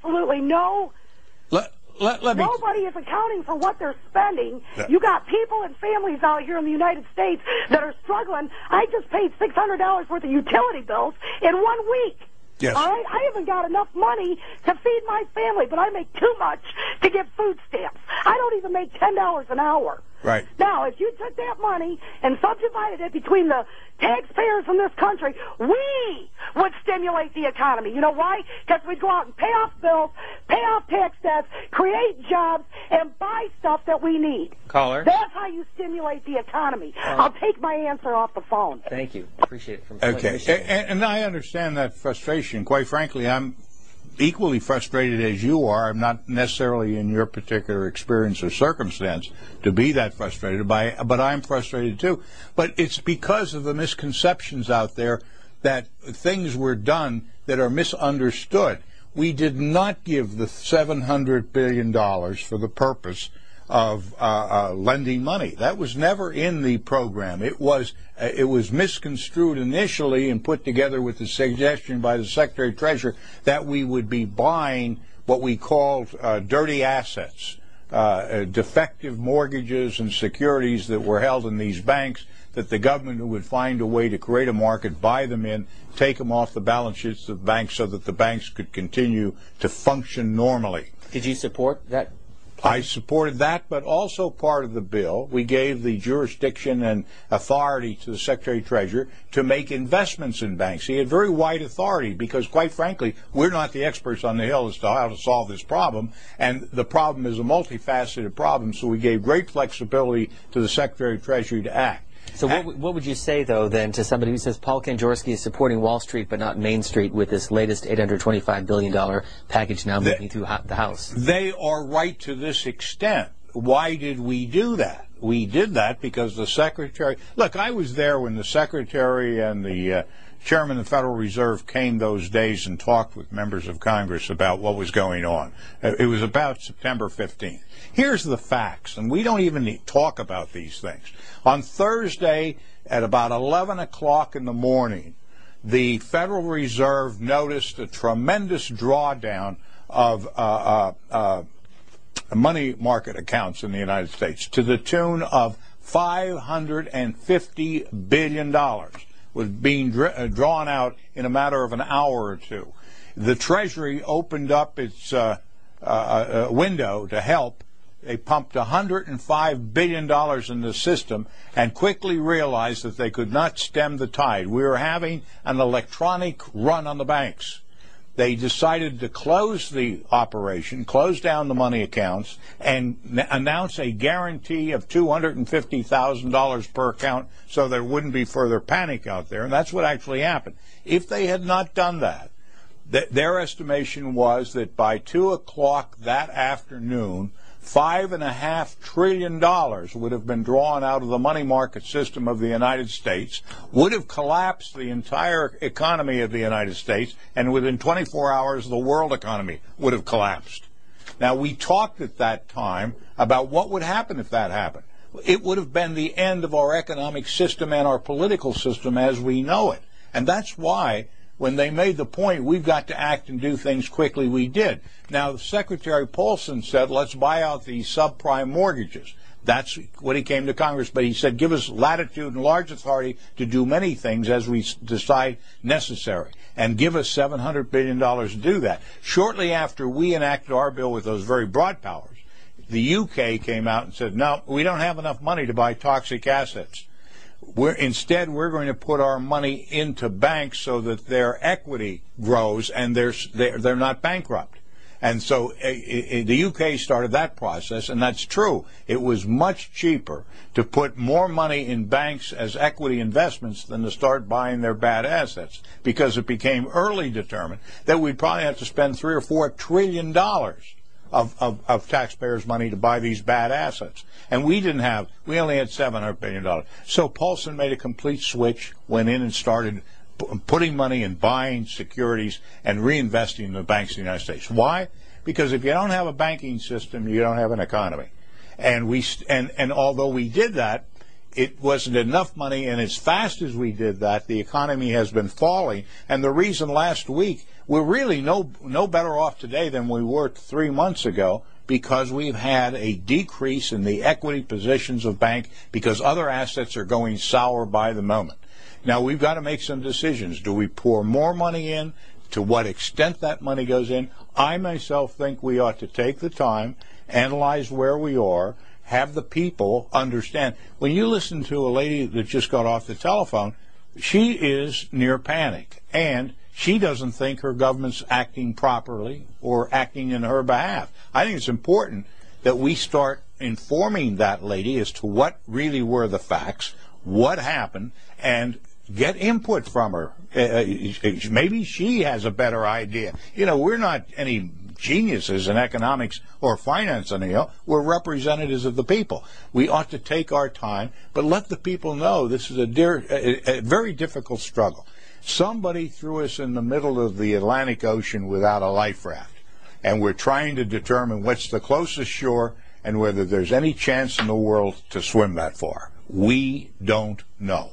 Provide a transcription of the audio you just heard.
absolutely no... Nobody is accounting for what they're spending. Yeah. You got people and families out here in the United States that are struggling. I just paid $600 worth of utility bills in 1 week. Yes. All right? I haven't got enough money to feed my family, but I make too much to give food stamps. I don't even make $10 an hour. Right. Now, if you took that money and subdivided it between the taxpayers in this country, we would stimulate the economy. You know why? Because we'd go out and pay off bills, pay off tax debts, create jobs, and buy stuff that we need. Caller. That's how you stimulate the economy. I'll take my answer off the phone. Thank you. Appreciate it. From okay. And I understand that frustration. Quite frankly, I'm equally frustrated as you are. I'm not necessarily in your particular experience or circumstance to be that frustrated by, but I'm frustrated too. But it's because of the misconceptions out there that things were done that are misunderstood. We did not give the $700 billion for the purpose of lending money. That was never in the program. It was misconstrued initially and put together with the suggestion by the Secretary of Treasury that we would be buying what we called dirty assets, defective mortgages and securities that were held in these banks, that the government would find a way to create a market, buy them in, take them off the balance sheets of the banks so that the banks could continue to function normally. Did you support that? I supported that, but also part of the bill, we gave the jurisdiction and authority to the Secretary of Treasury to make investments in banks. He had very wide authority because, quite frankly, we're not the experts on the Hill as to how to solve this problem, and the problem is a multifaceted problem, so we gave great flexibility to the Secretary of Treasury to act. So what would you say, though, then, to somebody who says Paul Kanjorski is supporting Wall Street but not Main Street with this latest $825 billion package now moving through the House? They are right to this extent. Why did we do that? We did that because the Secretary... Look, I was there when the Secretary and the Chairman of the Federal Reserve came those days and talked with members of Congress about what was going on. It was about September 15th. Here's the facts, and we don't even talk about these things. On Thursday at about 11 o'clock in the morning, the Federal Reserve noticed a tremendous drawdown of money market accounts in the United States to the tune of $550 billion was being drawn out in a matter of an hour or two. The Treasury opened up its window to help. They pumped $105 billion in the system and quickly realized that they could not stem the tide. We were having an electronic run on the banks. They decided to close the operation, close down the money accounts, and announce a guarantee of $250,000 per account so there wouldn't be further panic out there. And that's what actually happened. If they had not done that, their estimation was that by 2 o'clock that afternoon, $5.5 trillion would have been drawn out of the money market system of the United States, would have collapsed the entire economy of the United States, and within 24 hours the world economy would have collapsed. Now, we talked at that time about what would happen if that happened. It would have been the end of our economic system and our political system as we know it. And that's why, when they made the point, we've got to act and do things quickly, we did. Now, Secretary Paulson said, let's buy out these subprime mortgages. That's what he came to Congress. But he said, give us latitude and large authority to do many things as we decide necessary. And give us $700 billion to do that. Shortly after we enacted our bill with those very broad powers, the UK came out and said, no, we don't have enough money to buy toxic assets. Instead, we're going to put our money into banks so that their equity grows and they're not bankrupt. And so the UK started that process, and that's true. It was much cheaper to put more money in banks as equity investments than to start buying their bad assets, because it became early determined that we'd probably have to spend $3 or $4 trillion of taxpayers' money to buy these bad assets. And we only had $700 billion. So Paulson made a complete switch, went in and started putting money in buying securities and reinvesting in the banks in the United States. Why? Because if you don't have a banking system, you don't have an economy. And although we did that, it wasn't enough money, and as fast as we did that, the economy has been falling. And the reason last week, we're really no better off today than we were 3 months ago, because we've had a decrease in the equity positions of bank because other assets are going sour by the moment. Now, we've got to make some decisions. Do we pour more money in? To what extent that money goes in? I myself think we ought to take the time, analyze where we are, have the people understand. When you listen to a lady that just got off the telephone, she is near panic, and she doesn't think her government's acting properly or acting in her behalf. I think it's important that we start informing that lady as to what really were the facts, what happened, and get input from her. Maybe she has a better idea. We're not any geniuses in economics or finance anyhow. We're representatives of the people. We ought to take our time, but let the people know this is a very difficult struggle. Somebody threw us in the middle of the Atlantic Ocean without a life raft, and we're trying to determine what's the closest shore and whether there's any chance in the world to swim that far. We don't know.